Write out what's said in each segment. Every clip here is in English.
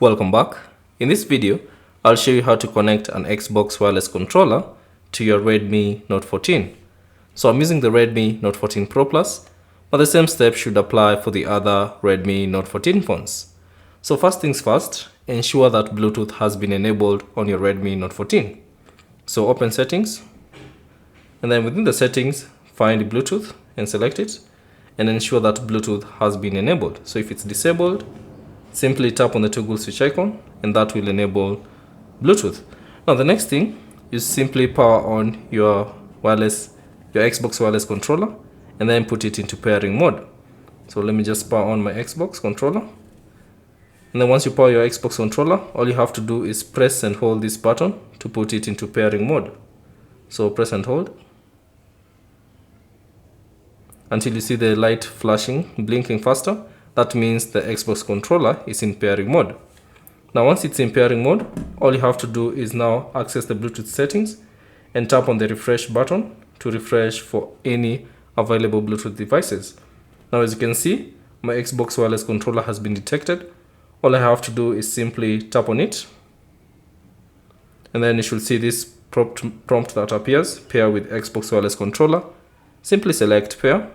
Welcome back. In this video, I'll show you how to connect an Xbox wireless controller to your Redmi Note 14. So I'm using the Redmi Note 14 Pro Plus, but the same steps should apply for the other Redmi Note 14 phones. So first things first, ensure that Bluetooth has been enabled on your Redmi Note 14. So open settings, and then within the settings, find Bluetooth and select it, and ensure that Bluetooth has been enabled. So if it's disabled, simply tap on the toggle switch icon and that will enable Bluetooth. Now the next thing is simply power on your Xbox wireless controller and then put it into pairing mode. So let me just power on my Xbox controller. And then once you power your Xbox controller, all you have to do is press and hold this button to put it into pairing mode. So press and hold until you see the light flashing, blinking faster. That means the Xbox controller is in pairing mode. Now once it's in pairing mode, all you have to do is now access the Bluetooth settings and tap on the refresh button to refresh for any available Bluetooth devices. Now as you can see, my Xbox wireless controller has been detected. All I have to do is simply tap on it, and then you should see this prompt that appears, pair with Xbox wireless controller. Simply select pair,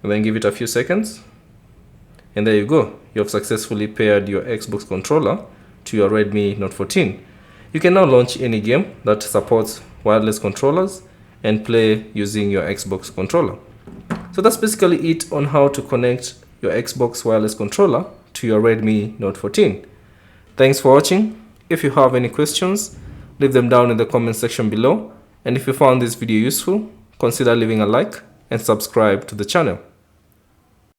and then give it a few seconds, and there you go. You have successfully paired your Xbox controller to your Redmi Note 14. You can now launch any game that supports wireless controllers and play using your Xbox controller. So that's basically it on how to connect your Xbox wireless controller to your Redmi Note 14. Thanks for watching. If you have any questions, leave them down in the comment section below. And if you found this video useful, consider leaving a like and subscribe to the channel.